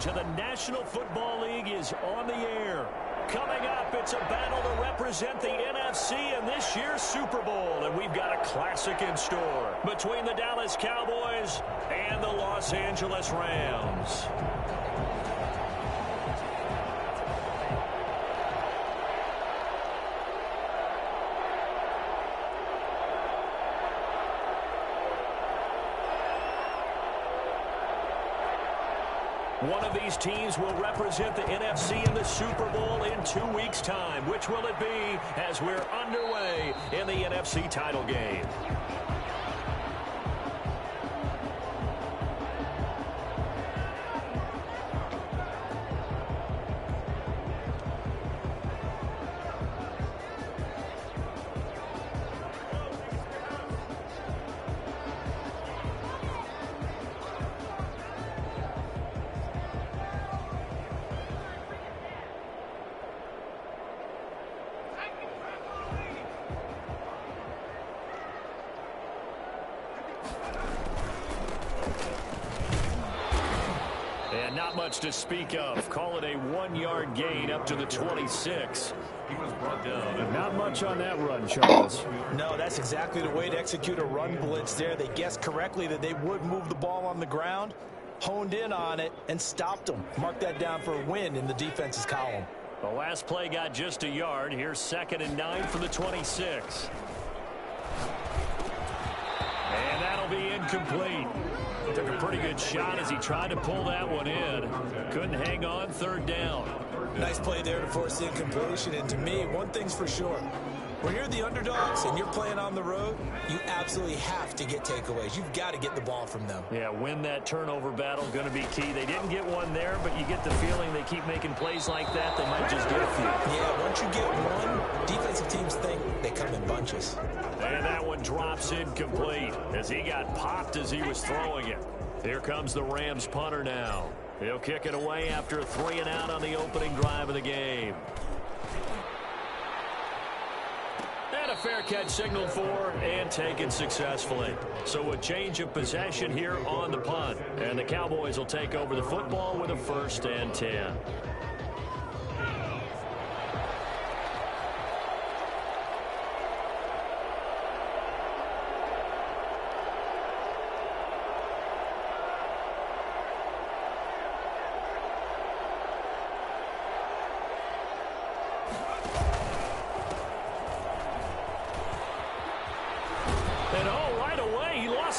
coverage of the National Football League is on the air. Coming up, it's a battle to represent the NFC in this year's Super Bowl. And we've got a classic in store between the Dallas Cowboys and the Los Angeles Rams. One of these teams will represent the NFC in the Super Bowl in 2 weeks' time. Which will it be as we're underway in the NFC title game? And not much to speak of. Call it a 1-yard gain up to the 26. He was brought down. Not much on that run, Charles. No, that's exactly the way to execute a run blitz there. They guessed correctly that they would move the ball on the ground, honed in on it, and stopped them. Mark that down for a win in the defense's column. The last play got just a yard. Here's 2nd and 9 for the 26. And that'll be incomplete. Took a pretty good shot as he tried to pull that one in. Couldn't hang on, 3rd down. Nice play there to force the incompletion. And to me, one thing's for sure. When you're the underdogs and you're playing on the road, you absolutely have to get takeaways. You've got to get the ball from them. Yeah, win that turnover battle, going to be key. They didn't get one there, but you get the feeling they keep making plays like that, they might just get a few. Yeah, once you get one, defensive teams think they come in bunches. And that one drops incomplete as he got popped as he was throwing it. Here comes the Rams punter now. He'll kick it away after a 3-and-out on the opening drive of the game. And a fair catch signaled for and taken successfully. So a change of possession here on the punt. And the Cowboys will take over the football with a 1st and 10.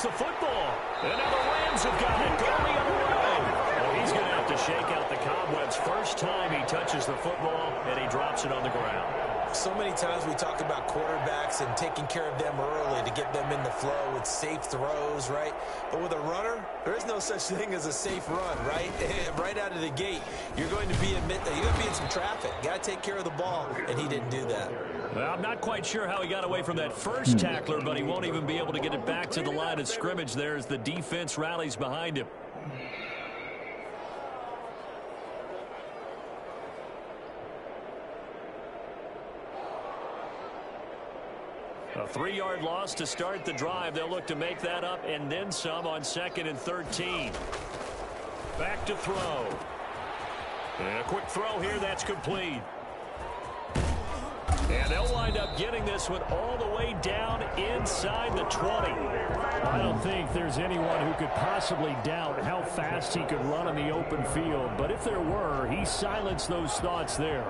The football. And now the Rams have got it. Go the other way. Well, he's going to have to shake out the cobwebs first time he touches the football, and he drops it on the ground. So many times we talk about quarterbacks and taking care of them early to get them in the flow with safe throws, right? But with a runner, there is no such thing as a safe run, right? Right out of the gate, you're going to be in some traffic. Got to take care of the ball, and he didn't do that. Well, I'm not quite sure how he got away from that first tackler, but he won't even be able to get it back to the line of scrimmage there as the defense rallies behind him. A 3-yard loss to start the drive. They'll look to make that up and then some on 2nd and 13. Back to throw. And a quick throw here. That's complete. And they'll wind up getting this one all the way down inside the 20. I don't think there's anyone who could possibly doubt how fast he could run in the open field. But if there were, he silenced those thoughts there.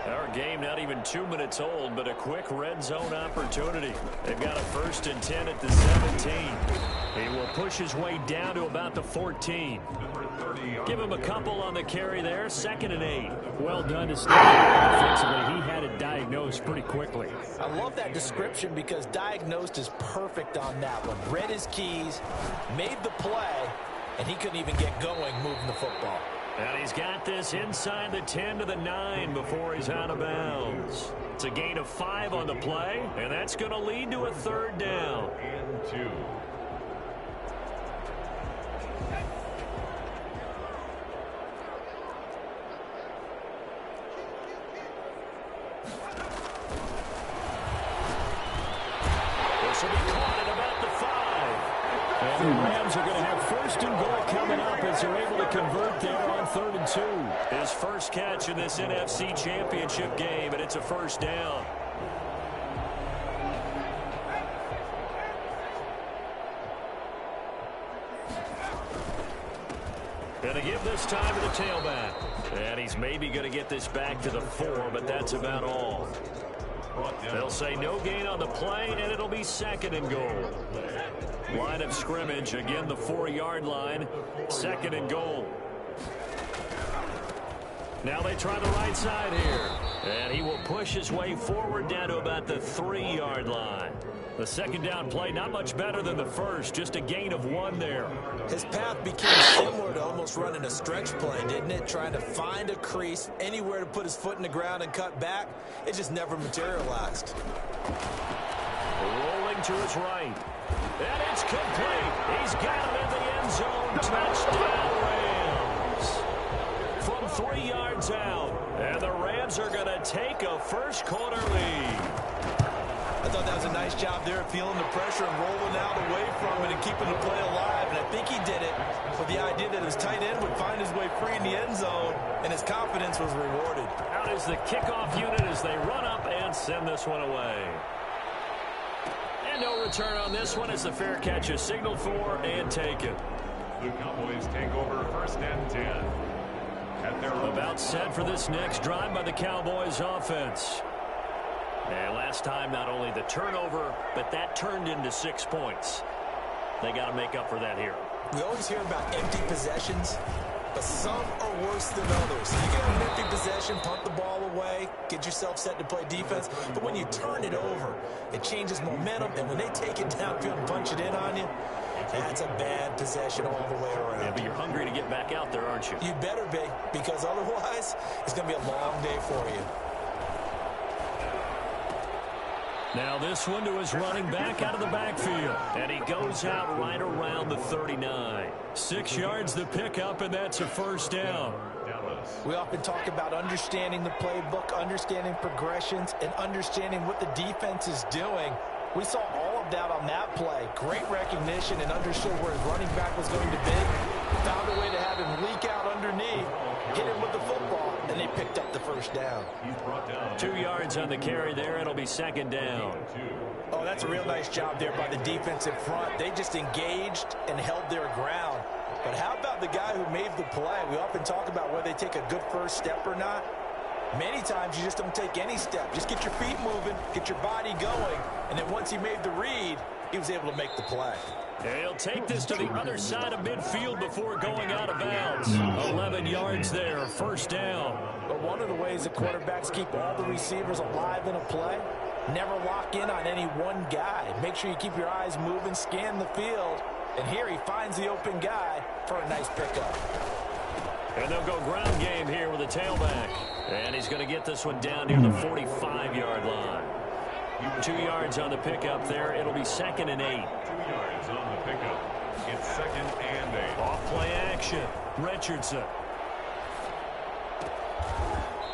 Our game not even 2 minutes old, but a quick red zone opportunity. They've got a 1st and 10 at the 17. He will push his way down to about the 14. Give him a couple on the carry there. 2nd and 8. Well done to stay defensively. He had it diagnosed pretty quickly. I love that description because diagnosed is perfect on that one. Read his keys, made the play, and he couldn't even get going moving the football. And he's got this inside the 10 to the 9 before he's out of bounds. It's a gain of 5 on the play, and that's going to lead to a 3rd down. And 2. This will be caught at about the 5. And the Rams are going to have 1st and goal coming up as they're able to convert there on 3rd and 2. His first catch in this NFC Championship game, and it's a first down. Going to give this time to the tailback. And he's maybe going to get this back to the 4, but that's about all. They'll say no gain on the play, and it'll be 2nd and goal. Line of scrimmage, again the 4-yard line, 2nd and goal. Now they try the right side here. And he will push his way forward down to about the 3-yard line. The 2nd down play, not much better than the first, just a gain of 1 there. His path became similar to almost running a stretch play, didn't it? Trying to find a crease, anywhere to put his foot in the ground and cut back. It just never materialized. Rolling to his right. And it's complete. He's got it in the end zone. Touchdown, Rams. From 3 yards out. And the Rams are going to take a first-quarter lead. I thought that was a nice job there of feeling the pressure and rolling out away from it and keeping the play alive. And I think he did it with the idea that his tight end would find his way free in the end zone, and his confidence was rewarded. Out is the kickoff unit as they run up and send this one away. And no return on this one as the fair catch is signaled for and taken. The Cowboys take over 1st and 10. At their about set for this next drive by the Cowboys offense. And last time, not only the turnover, but that turned into 6 points. They got to make up for that here. We always hear about empty possessions, but some are worse than others. You get an empty possession, punt the ball away, get yourself set to play defense. But when you turn it over, it changes momentum. And when they take it downfield and punch it in on you, that's a bad possession all the way around. Yeah, but you're hungry to get back out there, aren't you? You better be, because otherwise, it's going to be a long day for you. Now this one to his running back out of the backfield. And he goes out right around the 39. 6 yards the pickup, and that's a first down. We often talk about understanding the playbook, understanding progressions, and understanding what the defense is doing. We saw all of that on that play. Great recognition and understood where his running back was going to be. Found a way to have him leak out underneath, hit him with the football, and they picked up the first down. 2 yards on the carry there. It'll be 2nd down. Oh, that's a real nice job there by the defense in front. They just engaged and held their ground. But how about the guy who made the play? We often talk about whether they take a good first step or not. Many times you just don't take any step. Just get your feet moving, get your body going, and then once he made the read, he was able to make the play. He'll take this to the other side of midfield before going out of bounds. 11 yards there, first down. But one of the ways that quarterbacks keep all the receivers alive in a play, never lock in on any one guy. Make sure you keep your eyes moving, scan the field, and here he finds the open guy for a nice pickup. And they'll go ground game here with a tailback. And he's going to get this one down near the 45-yard line. 2 yards on the pickup there. It'll be 2nd and 8. 2 yards on the pickup. It's 2nd and 8. Off play action. Richardson.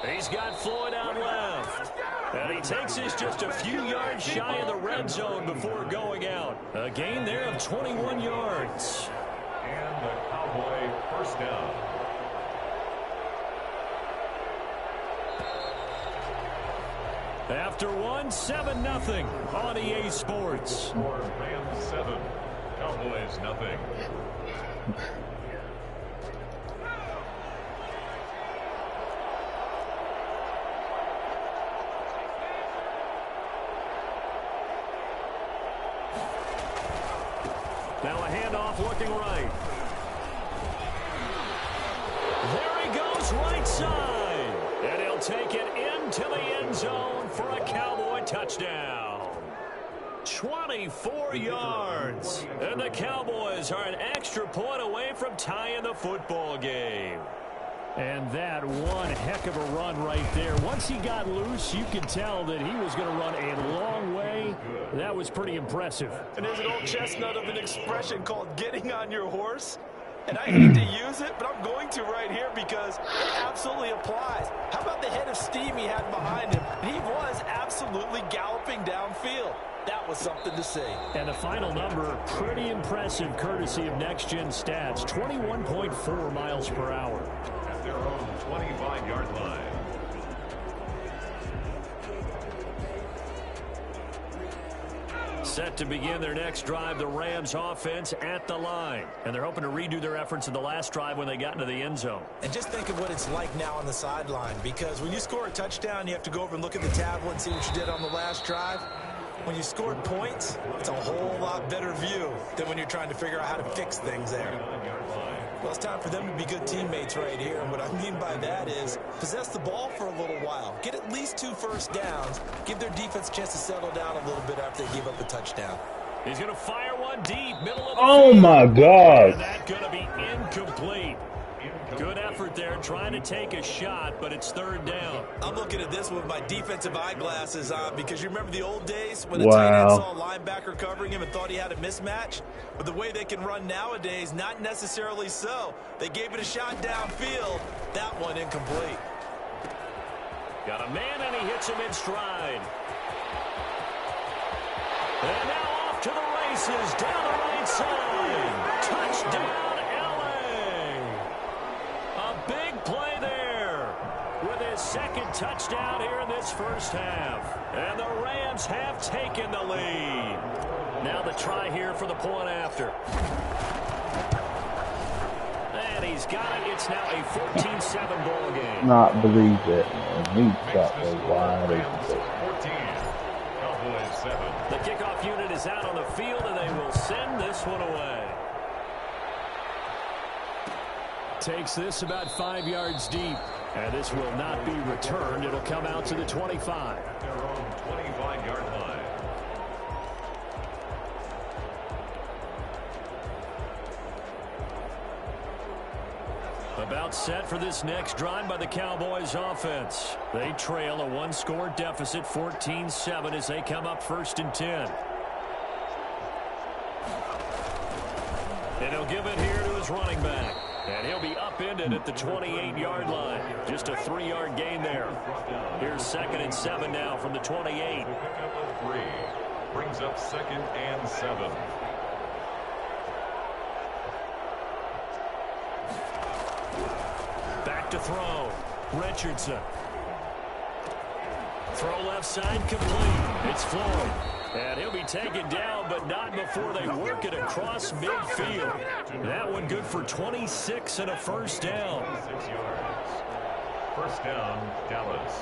He's got Floyd out left. And he takes this just a few yards shy of the red zone before going out. A gain there of 21 yards. And the Cowboy first down. After one, 7-0 on EA Sports. Rams 7, Cowboys nothing. Now a handoff looking right. There he goes, right side. And he'll take it into the end zone for a Cowboy touchdown. 24 yards. And the Cowboys are an extra point away from tying the football game. And that one heck of a run right there. Once he got loose, you could tell that he was going to run a long way. That was pretty impressive. And there's an old chestnut of an expression called getting on your horse. And I hate to use it, but I'm going to right here because it absolutely applies. How about the head of steam he had behind him? And he was absolutely galloping downfield. That was something to see. And the final number, pretty impressive, courtesy of next-gen stats, 21.4 miles per hour. At their own 25-yard line. Set to begin their next drive, the Rams offense at the line. And they're hoping to redo their efforts in the last drive when they got into the end zone. And just think of what it's like now on the sideline, because when you score a touchdown, you have to go over and look at the tablet and see what you did on the last drive. When you scored points, it's a whole lot better view than when you're trying to figure out how to fix things there. Well, it's time for them to be good teammates right here. And what I mean by that is possess the ball for a little while. Get at least 2 first downs. Give their defense a chance to settle down a little bit after they give up a touchdown. He's going to fire one deep, middle of the Oh, field. my God. And that's going to be incomplete. Good effort there, trying to take a shot, but it's third down. I'm looking at this with my defensive eyeglasses on because you remember the old days when the tight end saw a linebacker covering him and thought he had a mismatch? But the way they can run nowadays, not necessarily so. They gave it a shot downfield. That one incomplete. Got a man, and he hits him in stride. And now off to the races, down the right side. Touchdown, big play there with his second touchdown here in this first half. And the Rams have taken the lead. Now the try here for the point after. And he's got it. It's now a 14-7 ball game. Not believe it, man. He got the wide open. 14. Cowboys 7. The kickoff unit is out on the field, and they will send this one away. Takes this about 5 yards deep. And this will not be returned. It'll come out to the 25. At their own 25-yard line. About set for this next drive by the Cowboys offense. They trail a one-score deficit, 14-7, as they come up 1st and 10. And he'll give it here to his running back. And he'll be upended at the 28-yard line. Just a 3-yard gain there. Here's 2nd and 7 now from the 28. The pickup of 3 brings up 2nd and 7. Back to throw. Richardson. Throw left side complete. It's Floyd. And he'll be taken down, but not before they work it across midfield. That one good for 26 and a first down. 6 yards. First down, Dallas.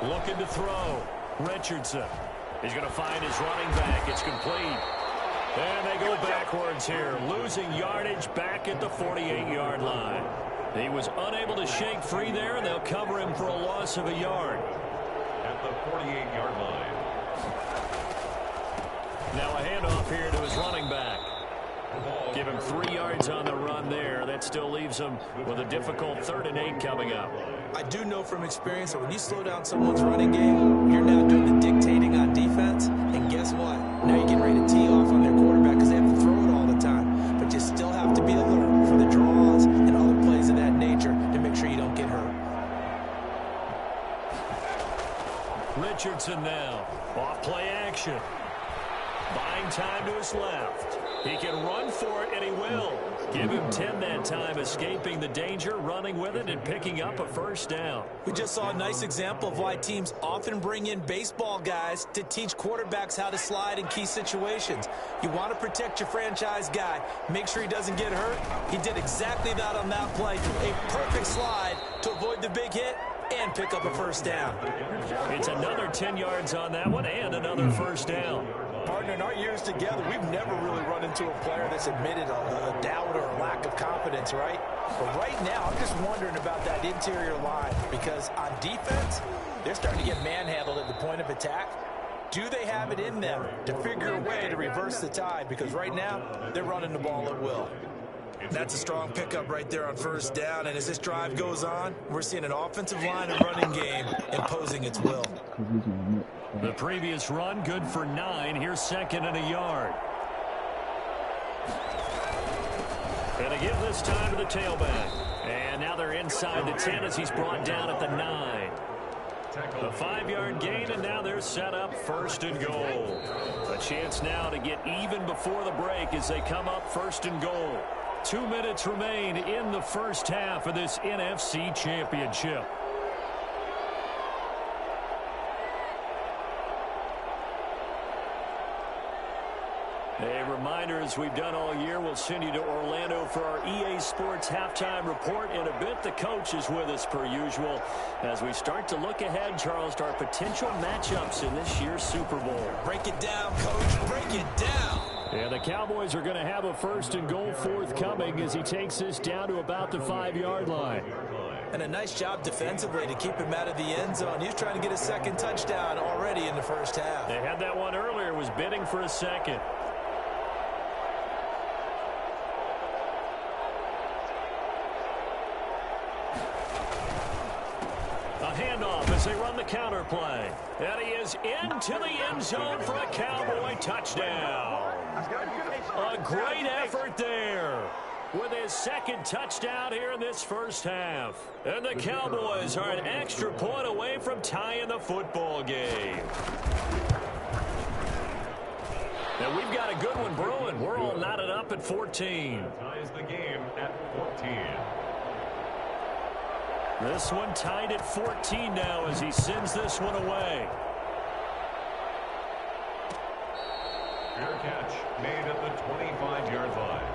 Looking to throw. Richardson. He's going to find his running back. It's complete. And they go backwards here, losing yardage back at the 48-yard line. He was unable to shake free there, and they'll cover him for a loss of a yard. At the 48-yard line. Now a handoff here to his running back. Give him 3 yards on the run there. That still leaves him with a difficult 3rd and 8 coming up. I do know from experience that when you slow down someone's running game, you're now doing the dictating on defense. And guess what? Now you're getting ready to tee off on their quarterback because they have to throw it all the time. But you still have to be alert for the draws and other plays of that nature to make sure you don't get hurt. Richardson now. Off play action. Buying time to his left. He can run for it, and he will. Give him 10 that time, escaping the danger, running with it, and picking up a first down. We just saw a nice example of why teams often bring in baseball guys to teach quarterbacks how to slide in key situations. You want to protect your franchise guy. Make sure he doesn't get hurt. He did exactly that on that play. A perfect slide to avoid the big hit and pick up a first down. It's another 10 yards on that one and another first down. Partner, in our years together, we've never really run into a player that's admitted a doubt or a lack of confidence, right? But right now, I'm just wondering about that interior line because on defense, they're starting to get manhandled at the point of attack. Do they have it in them to figure a way to reverse the tide? Because right now, they're running the ball at will. That's a strong pickup right there on first down. And as this drive goes on, we're seeing an offensive line and running game imposing its will. The previous run, good for 9. Here's 2nd and a yard. And a give this time to the tailback. And now they're inside the 10 as he's brought down at the 9. A 5-yard gain, and now they're set up 1st and goal. A chance now to get even before the break as they come up 1st and goal. 2 minutes remain in the first half of this NFC Championship. A reminder, as we've done all year, we'll send you to Orlando for our EA Sports halftime report. In a bit, the coach is with us per usual as we start to look ahead, Charles, to our potential matchups in this year's Super Bowl. Break it down, Coach. Break it down. And the Cowboys are going to have a 1st and goal forthcoming as he takes this down to about the 5-yard line. And a nice job defensively to keep him out of the end zone. He's trying to get a 2nd touchdown already in the first half. They had that one earlier, was bidding for a 2nd. Handoff as they run the counter play. And he is into the end zone for a Cowboy touchdown. A great effort there with his 2nd touchdown here in this first half. And the Cowboys are an extra point away from tying the football game. And we've got a good one brewing. We're all knotted up at 14. Ties the game at 14. This one tied at 14 now as he sends this one away. Fair catch made at the 25-yard line.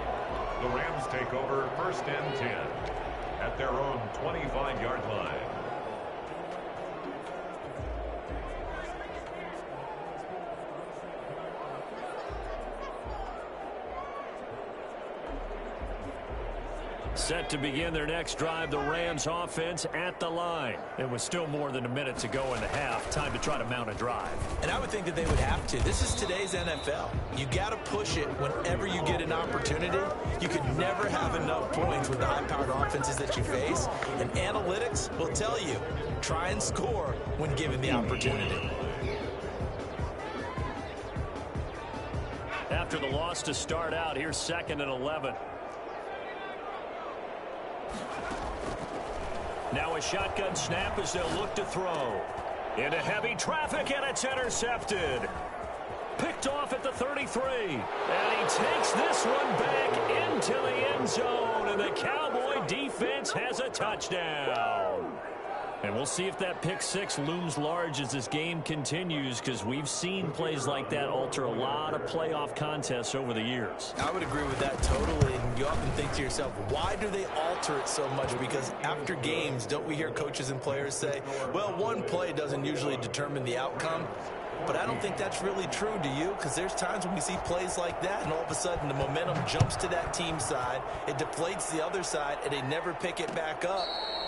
The Rams take over 1st and 10 at their own 25-yard line. Set to begin their next drive, the Rams offense at the line. It was still more than a minute to go in the half. Time to try to mount a drive. And I would think that they would have to. This is today's NFL. You got to push it whenever you get an opportunity. You could never have enough points with the high-powered offenses that you face. And analytics will tell you, try and score when given the opportunity. After the loss to start out, here's 2nd and 11. Now a shotgun snap as they'll look to throw. Into heavy traffic, and it's intercepted. Picked off at the 33. And he takes this one back into the end zone. And the Cowboy defense has a touchdown. And we'll see if that pick 6 looms large as this game continues, because we've seen plays like that alter a lot of playoff contests over the years. I would agree with that totally. And you often think to yourself, why do they alter it so much? Because after games, don't we hear coaches and players say, well, one play doesn't usually determine the outcome? But I don't think that's really true, do you? Because there's times when we see plays like that, and all of a sudden the momentum jumps to that team side, it deflates the other side, and they never pick it back up.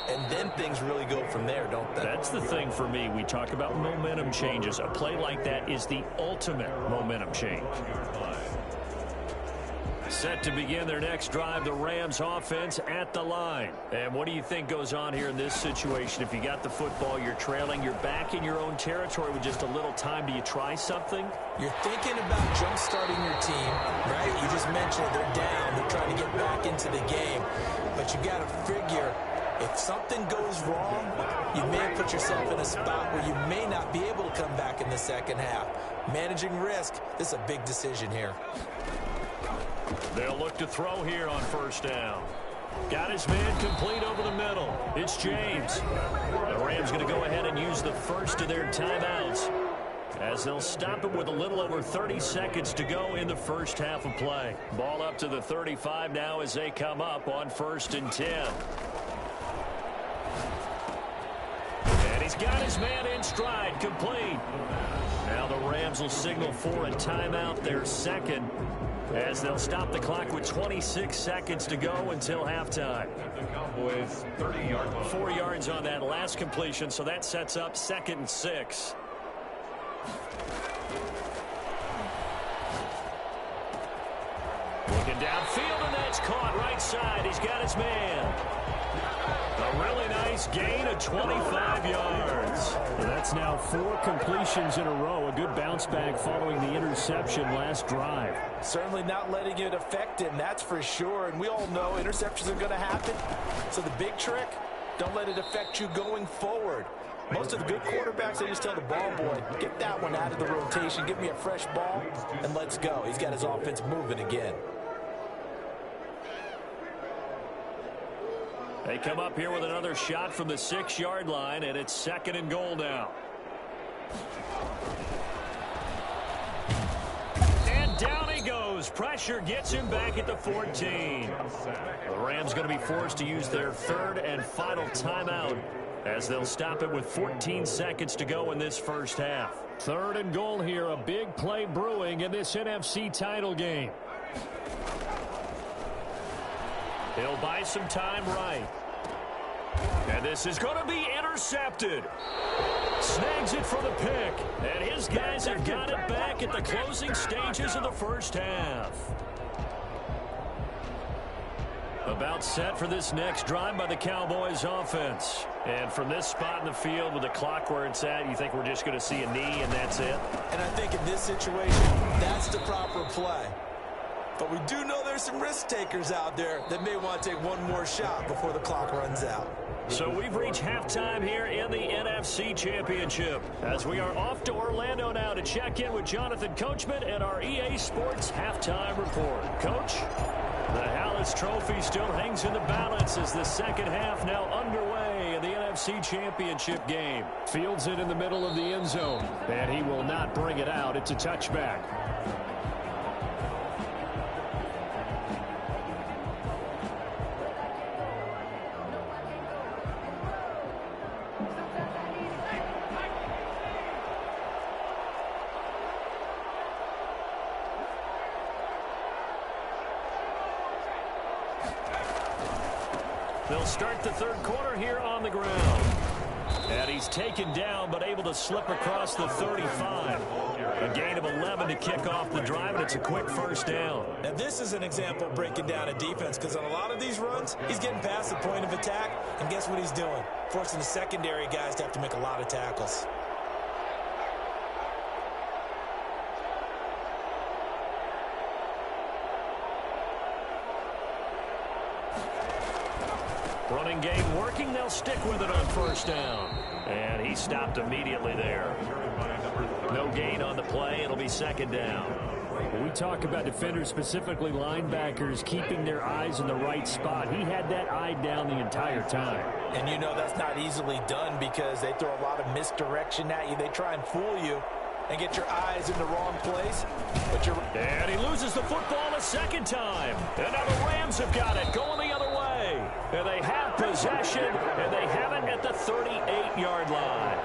And then things really go from there, don't they? That's the thing for me. We talk about momentum changes. A play like that is the ultimate momentum change. Set to begin their next drive, the Rams offense at the line. And what do you think goes on here in this situation? If you got the football, you're trailing, you're back in your own territory with just a little time. Do you try something? You're thinking about jump-starting your team, right? You just mentioned they're down. They're trying to get back into the game. But you got to figure, if something goes wrong, you may put yourself in a spot where you may not be able to come back in the second half. Managing risk, this is a big decision here. They'll look to throw here on first down. Got his man complete over the middle. It's James. The Rams going to go ahead and use the first of their timeouts as they'll stop it with a little over 30 seconds to go in the first half of play. Ball up to the 35 now as they come up on 1st and 10. And he's got his man in stride, complete. Now the Rams will signal for a timeout, their second, as they'll stop the clock with 26 seconds to go until halftime. The Cowboys 30-yard line. 4 yards on that last completion, so that sets up 2nd and 6. Looking And downfield, and that's caught right side. He's got his man. A really nice gain of 25 yards. Well, that's now 4 completions in a row. A good bounce back following the interception last drive. Certainly not letting it affect him, that's for sure. And we all know interceptions are going to happen. So the big trick, don't let it affect you going forward. Most of the good quarterbacks, they just tell the ball boy, get that one out of the rotation, give me a fresh ball, and let's go. He's got his offense moving again. They come up here with another shot from the 6-yard line, and it's 2nd and goal now. And down he goes. Pressure gets him back at the 14. The Rams going to be forced to use their 3rd and final timeout as they'll stop it with 14 seconds to go in this first half. 3rd and goal here. A big play brewing in this NFC title game. He'll buy some time right. And this is going to be intercepted. Snags it for the pick. And his guys have got it back at the closing stages of the first half. About set for this next drive by the Cowboys offense. And from this spot in the field with the clock where it's at, you think we're just going to see a knee and that's it? And I think in this situation, that's the proper play. But we do know there's some risk takers out there that may want to take one more shot before the clock runs out. So we've reached halftime here in the NFC Championship as we are off to Orlando now to check in with Jonathan Coachman and our EA Sports Halftime Report. Coach, the Hallis Trophy still hangs in the balance as the second half now underway in the NFC Championship game. Fields it in the middle of the end zone, and he will not bring it out. It's a touchback. They'll start the third quarter here on the ground. And he's taken down, but able to slip across the 35. A gain of 11 to kick off the drive, and it's a quick first down. Now, this is an example of breaking down a defense, because on a lot of these runs, he's getting past the point of attack, and guess what he's doing? Forcing the secondary guys to have to make a lot of tackles. Running game working. They'll stick with it on first down. And he stopped immediately there. No gain on the play. It'll be second down. When we talk about defenders, specifically linebackers, keeping their eyes in the right spot, he had that eye down the entire time. And you know that's not easily done because they throw a lot of misdirection at you. They try and fool you and get your eyes in the wrong place. And he loses the football a second time. And now the Rams have got it going the other way. And they have possession, and they have it at the 38-yard line.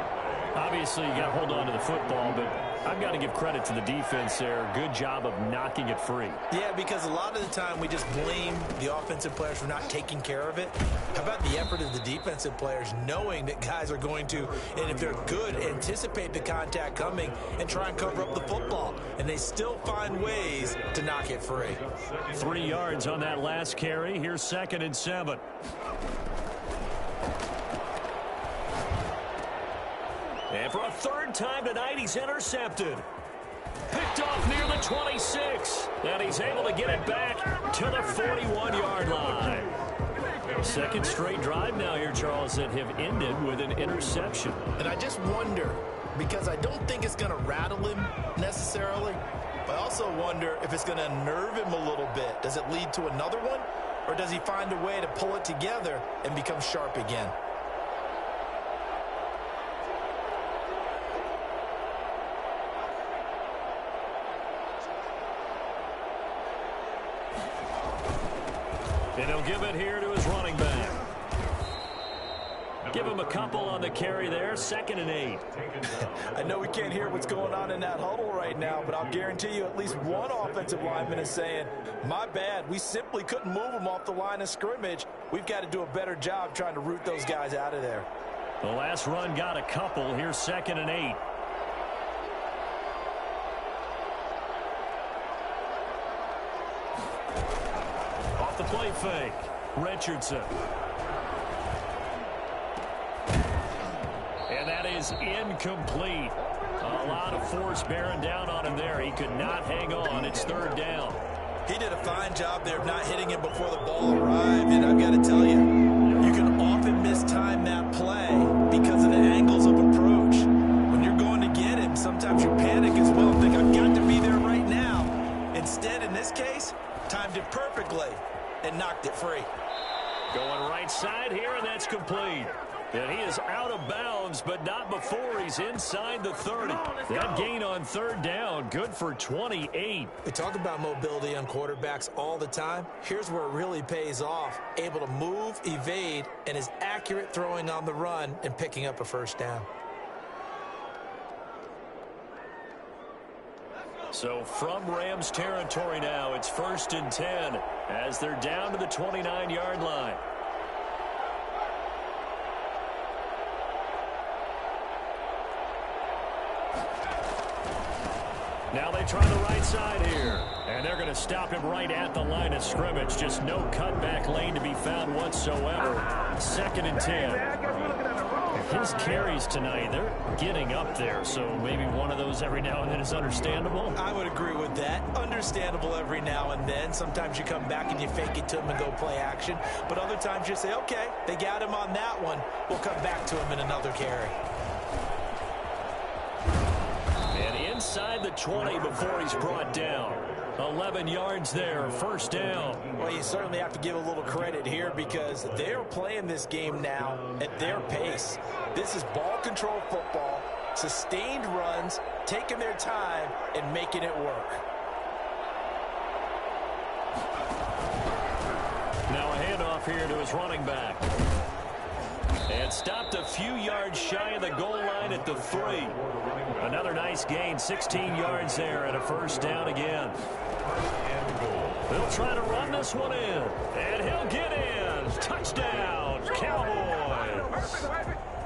Obviously, you got to hold on to the football, but I've got to give credit to the defense there. Good job of knocking it free. Yeah, because a lot of the time we just blame the offensive players for not taking care of it. How about the effort of the defensive players knowing that guys are going to, and if they're good, anticipate the contact coming and try and cover up the football. And they still find ways to knock it free. 3 yards on that last carry. Here's 2nd and 7. And for a third time tonight, he's intercepted. Picked off near the 26. And he's able to get it back to the 41-yard line. Second straight drive now here, Charles, that have ended with an interception. And I just wonder, because I don't think it's going to rattle him necessarily, but I also wonder if it's going to unnerve him a little bit. Does it lead to another one? Or does he find a way to pull it together and become sharp again? And he'll give it here to his running back. Give him a couple on the carry there. 2nd and 8. I know we can't hear what's going on in that huddle right now, but I'll guarantee you at least one offensive lineman is saying, my bad, we simply couldn't move them off the line of scrimmage. We've got to do a better job trying to root those guys out of there. The last run got a couple. Here's 2nd and 8. play fake. Richardson. And that is incomplete. A lot of force bearing down on him there. He could not hang on. It's third down. He did a fine job there of not hitting him before the ball arrived. And I've got to tell you, you can often mistime that play because of the angles of approach. When you're going to get him, sometimes you panic as well and think, I've got to be there right now. Instead, in this case, timed it perfectly and knocked it free. Going right side here, and that's complete. And he is out of bounds, but not before he's inside the 30. That gain on third down, good for 28. We talk about mobility on quarterbacks all the time. Here's where it really pays off. Able to move, evade, and is accurate throwing on the run and picking up a first down. So from Rams territory now, it's 1st and 10 as they're down to the 29-yard line. Now they try the right side here. And they're going to stop him right at the line of scrimmage. Just no cutback lane to be found whatsoever. 2nd and 10. His carries tonight, they're getting up there. So maybe one of those every now and then is understandable. I would agree with that. Understandable every now and then. Sometimes you come back and you fake it to him and go play action. But other times you say, okay, they got him on that one. We'll come back to him in another carry. Inside the 20 before he's brought down. 11 yards there, first down. Well, you certainly have to give a little credit here because they're playing this game now at their pace. This is ball control football, sustained runs, taking their time and making it work. Now a handoff here to his running back. And stopped a few yards shy of the goal line at the 3. Another nice gain, 16 yards there, and a first down again. They'll try to run this one in, and he'll get in. Touchdown, Cowboys.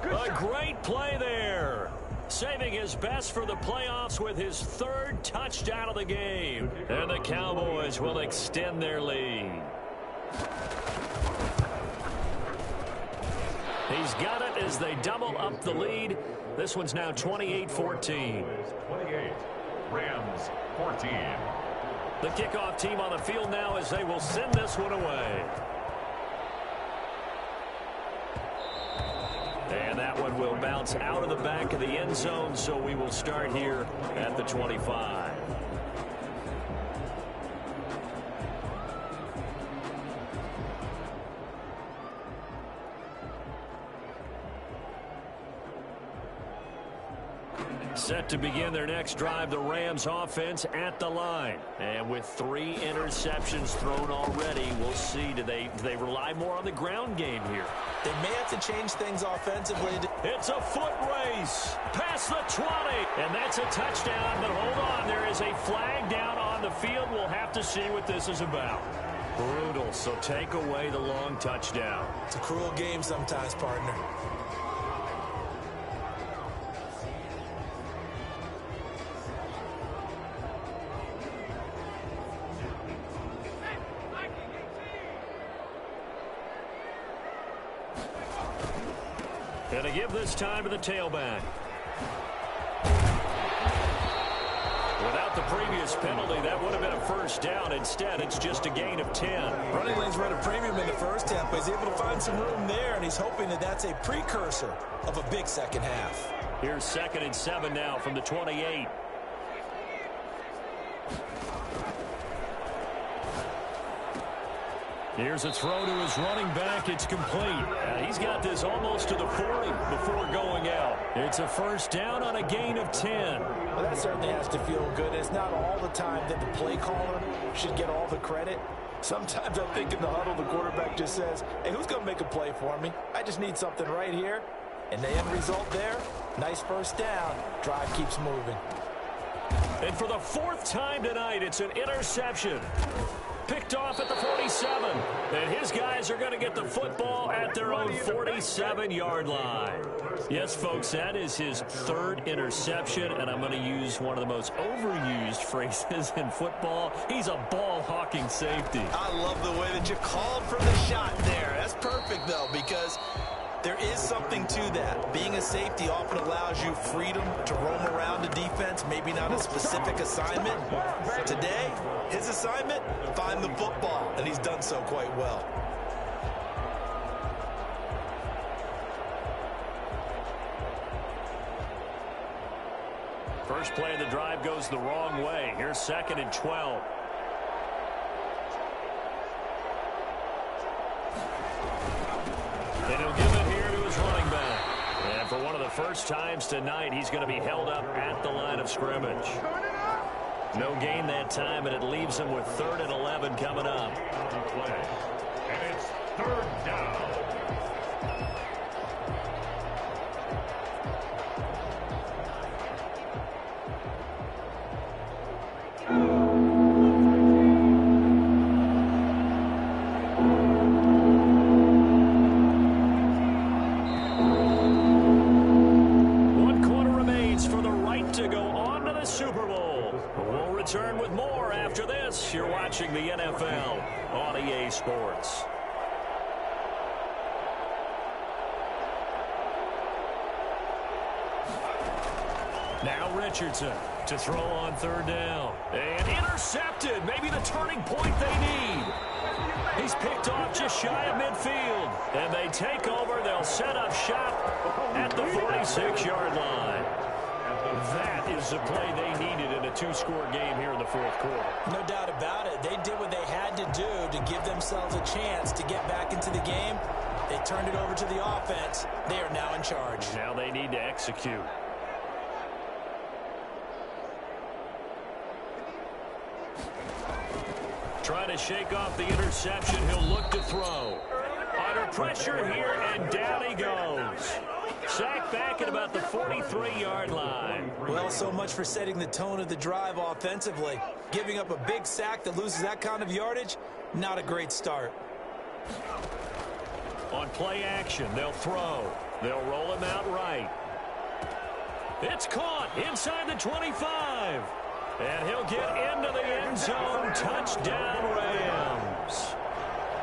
A great play there. Saving his best for the playoffs with his 3rd touchdown of the game. And the Cowboys will extend their lead. He's got it as they double up the lead. This one's now 28-14. 28, Rams 14. The kickoff team on the field now as they will send this one away. And that one will bounce out of the back of the end zone, so we will start here at the 25. Set to begin their next drive, the Rams offense at the line. And with 3 interceptions thrown already, we'll see, do they rely more on the ground game here? They may have to change things offensively. It's a foot race past the 20. And that's a touchdown, but hold on, there is a flag down on the field. We'll have to see what this is about. Brutal, so take away the long touchdown. It's a cruel game sometimes, partner. And to give this time to the tailback. Without the previous penalty, that would have been a first down. Instead, it's just a gain of 10. Running lanes were at a premium in the first half, but he's able to find some room there, and he's hoping that that's a precursor of a big second half. Here's 2nd and 7 now from the 28. Here's a throw to his running back. It's complete. He's got this almost to the 40 before going out. It's a first down on a gain of 10. Well, that certainly has to feel good. It's not all the time that the play caller should get all the credit. Sometimes I think in the huddle, the quarterback just says, hey, who's going to make a play for me? I just need something right here. And the end result there, nice first down. Drive keeps moving. And for the 4th time tonight, it's an interception. Picked off at the 47. And his guys are going to get the football at their own 47-yard line. Yes, folks, that is his third interception, and I'm going to use one of the most overused phrases in football. He's a ball-hawking safety. I love the way that you called from the shot there. That's perfect, though, because there is something to that. Being a safety often allows you freedom to roam around the defense, maybe not a specific assignment. Today, his assignment, find the football, and he's done so quite well. First play of the drive goes the wrong way. Here's 2nd and 12. And he'll give it here to his running back. And for one of the first times tonight, he's going to be held up at the line of scrimmage. No gain that time, and it leaves him with 3rd and 11 coming up. And it's 3rd down. Return with more after this. You're watching the NFL on EA Sports. Now Richardson to throw on 3rd down. And intercepted. Maybe the turning point they need. He's picked off just shy of midfield. And they take over. They'll set up shop at the 46-yard line. That is the play they needed in a 2-score game here in the 4th quarter. No doubt about it. They did what they had to do to give themselves a chance to get back into the game. They turned it over to the offense. They are now in charge. Now they need to execute. Trying to shake off the interception. He'll look to throw. Under pressure here, and down he goes. Sacked back at about the 43-yard line. Well, so much for setting the tone of the drive offensively. Giving up a big sack that loses that kind of yardage, not a great start. On play action, they'll throw. They'll roll him out right. It's caught inside the 25. And he'll get into the end zone. Touchdown, Rams.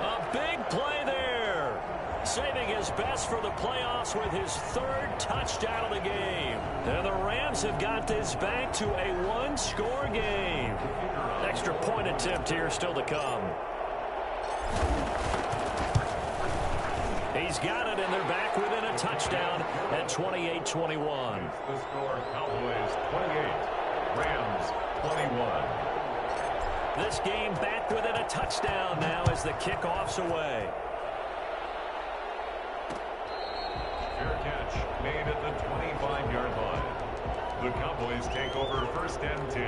A big play there. Saving his best for the playoffs with his 3rd touchdown of the game. And the Rams have got this back to a 1-score game. Extra point attempt here still to come. He's got it, and they're back within a touchdown at 28-21. The score, Cowboys 28, Rams 21. This game back within a touchdown now as the kickoff's away. Fair catch made at the 25-yard line. The Cowboys take over 1st and 10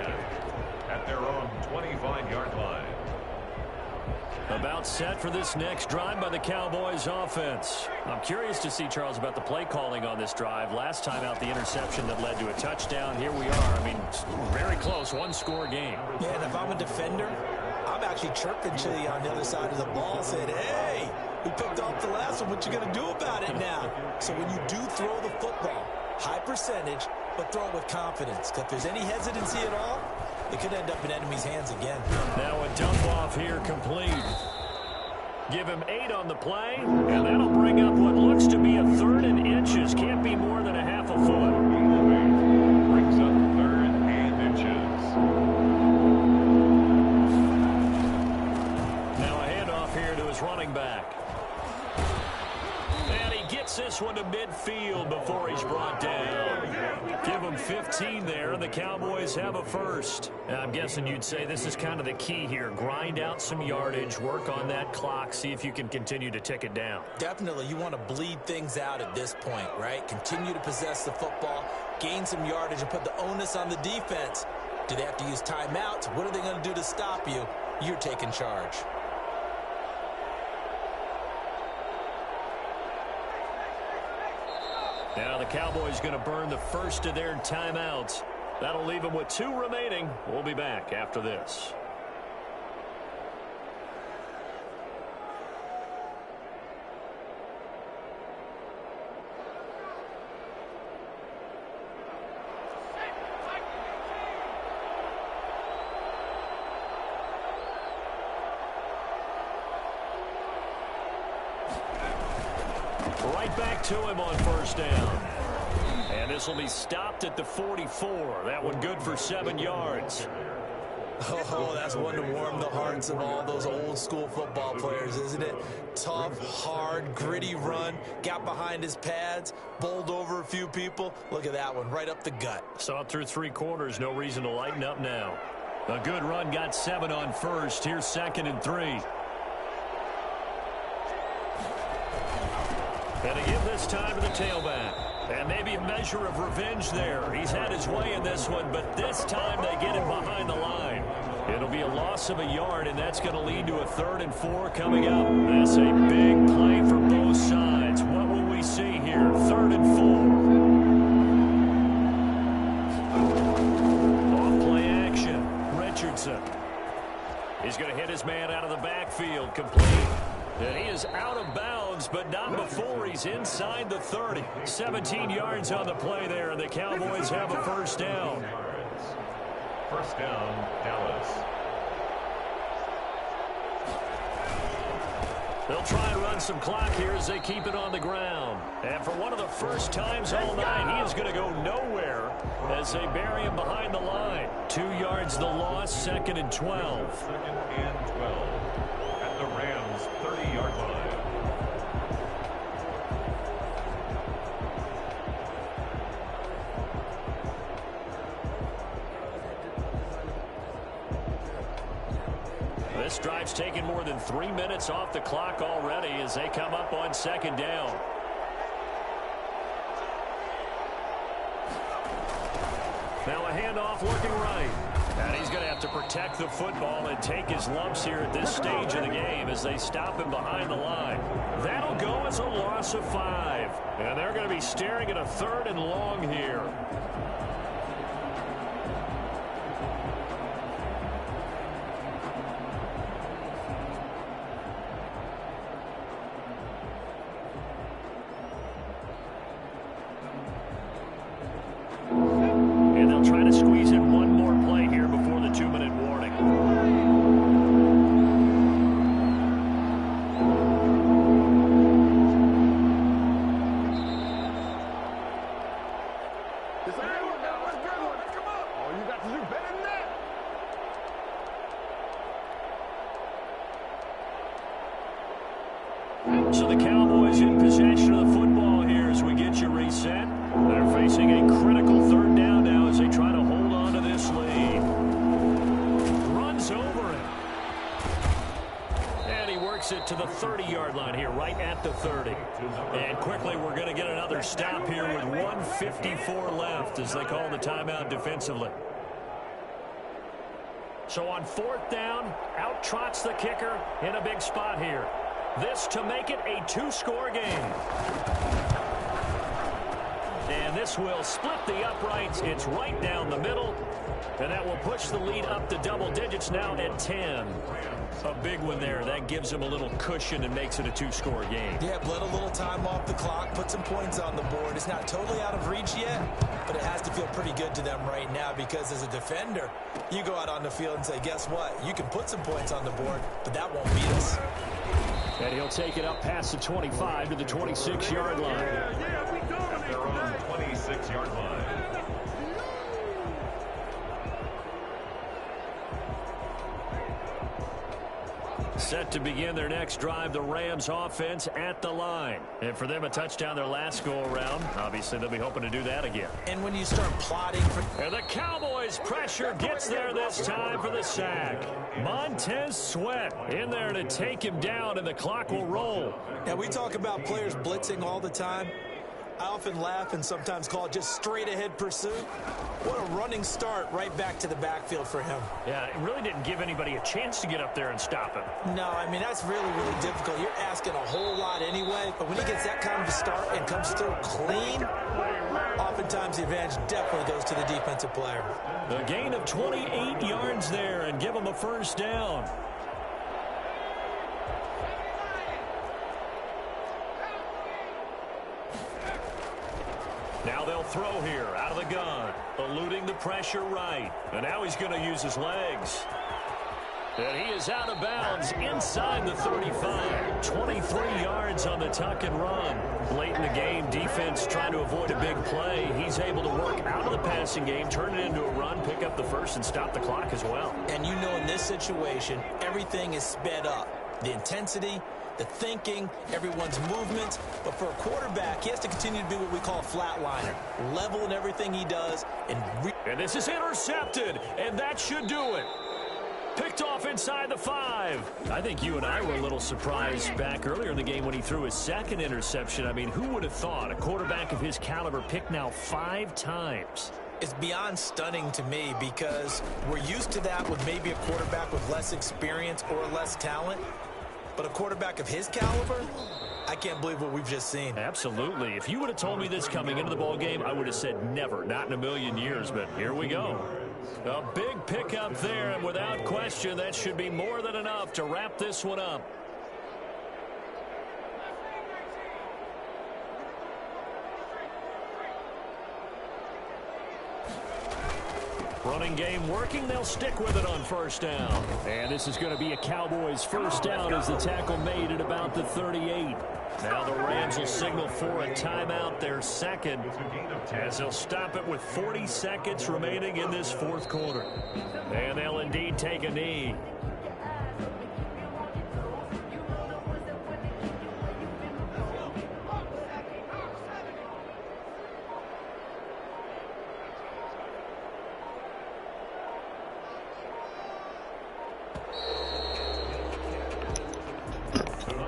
at their own 25-yard line. About set for this next drive by the Cowboys offense. I'm curious to see, Charles, about the play calling on this drive. Last time out, the interception that led to a touchdown. Here we are. I mean, very close, 1-score game. Yeah, and if I'm a defender, I'm actually chirping to you on the other side of the ball, saying, hey, we picked off the last one. What you going to do about it now? So when you do throw the football, high percentage, but throw it with confidence. Because if there's any hesitancy at all, it could end up in enemy's hands again. Now a dump off here complete. Give him 8 on the play, and that'll bring up what looks to be a 3rd and inches. Can't be more than a half a foot. Brings up 3rd and inches. Now a handoff here to his running back. And he gets this one to midfield before he's brought down. Give him 15 there, and the Cowboys have a 1st. Now, I'm guessing you'd say this is kind of the key here. Grind out some yardage, work on that clock, see if you can continue to tick it down. Definitely, you want to bleed things out at this point, right? Continue to possess the football, gain some yardage, and put the onus on the defense. Do they have to use timeouts? What are they going to do to stop you? You're taking charge. Now the Cowboys going to burn the first of their timeouts. That'll leave them with 2 remaining. We'll be back after this. it back to him on first down. And this will be stopped at the 44. That one good for 7 yards. Oh, that's one to warm the hearts of all those old school football players, isn't it? Tough, hard, gritty run, got behind his pads, bowled over a few people. Look at that one, right up the gut. Saw it through 3 quarters, no reason to lighten up now. A good run, got 7 on first. Here's 2nd and 3. And to give this time to the tailback. And maybe a measure of revenge there. He's had his way in this one, but this time they get him behind the line. It'll be a loss of a yard, and that's going to lead to a 3rd and 4 coming up. That's a big play for both sides. What will we see here? 3rd and 4. Off-play action. Richardson. He's going to hit his man out of the backfield. Complete. And he is out of bounds, but not before he's inside the 30. 17 yards on the play there, and the Cowboys have a first down. First down, Dallas. They'll try and run some clock here as they keep it on the ground. And for one of the first times all night, he is going to go nowhere as they bury him behind the line. 2 yards the loss, 2nd and 12. 2nd and 12 at the Rams' 30-yard line. This drive's taken more than 3 minutes off the clock already as they come up on 2nd down. Now a handoff looking right. And he's going to have to protect the football and take his lumps here at this stage of the game as they stop him behind the line. That'll go as a loss of 5. And they're going to be staring at a 3rd and long here. Trying to squeeze in one more play here before the 2-minute warning. It's a good one now. Let's go. Come on. Oh, you got to do better than that. So the Cowboys in possession of the football here as we get you reset. They're facing a critical 3rd down now as they try to hold on to this lead. Runs over him. And he works it to the 30-yard line here, right at the 30. And quickly we're going to get another stop here with 1:54 left as they call the timeout defensively. So on 4th down, out trots the kicker in a big spot here. This to make it a 2-score game. And this will split the uprights. It's right down the middle. And that will push the lead up to double digits now at 10. A big one there. That gives them a little cushion and makes it a 2-score game. Yeah, bled a little time off the clock, put some points on the board. It's not totally out of reach yet, but it has to feel pretty good to them right now because as a defender, you go out on the field and say, guess what? You can put some points on the board, but that won't beat us. And he'll take it up past the 25 to the 26-yard line. At their own 26-yard line. Set to begin their next drive, the Rams offense at the line. And for them, a touchdown their last go-around. Obviously, they'll be hoping to do that again. And when you start plotting for... And the Cowboys pressure gets there this time for the sack. Montez Sweat in there to take him down, and the clock will roll. Now, we talk about players blitzing all the time. I often laugh and sometimes call it just straight-ahead pursuit. What a running start right back to the backfield for him. Yeah, it really didn't give anybody a chance to get up there and stop him. No, I mean, that's really, really difficult. You're asking a whole lot anyway, but when he gets that kind of a start and comes through clean, oftentimes the advantage definitely goes to the defensive player. A gain of 28 yards there and give him a first down. Now they'll throw here out of the gun, eluding the pressure right. And now he's going to use his legs. And he is out of bounds inside the 35. 23 yards on the tuck and run. Late in the game, defense trying to avoid a big play. He's able to work out of the passing game, turn it into a run, pick up the first, and stop the clock as well. And you know in this situation, everything is sped up. The intensity, the thinking, everyone's movements. But for a quarterback, he has to continue to be what we call a flatliner. Level in everything he does. And this is intercepted, and that should do it. Picked off inside the 5. I think you and I were a little surprised back earlier in the game when he threw his second interception. I mean, who would have thought a quarterback of his caliber picked now 5 times? It's beyond stunning to me because we're used to that with maybe a quarterback with less experience or less talent. But a quarterback of his caliber, I can't believe what we've just seen. Absolutely. If you would have told me this coming into the ball game, I would have said never, not in a million years. But here we go. A big pickup there, and without question, that should be more than enough to wrap this one up. Running game working. They'll stick with it on first down. And this is going to be a Cowboys first down as the tackle made at about the 38. Now the Rams will signal for a timeout, their second, as they'll stop it with 40 seconds remaining in this fourth quarter. And they'll indeed take a knee.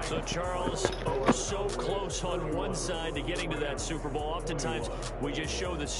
So, Charles, oh, so close on one side to getting to that Super Bowl. Oftentimes, we just show the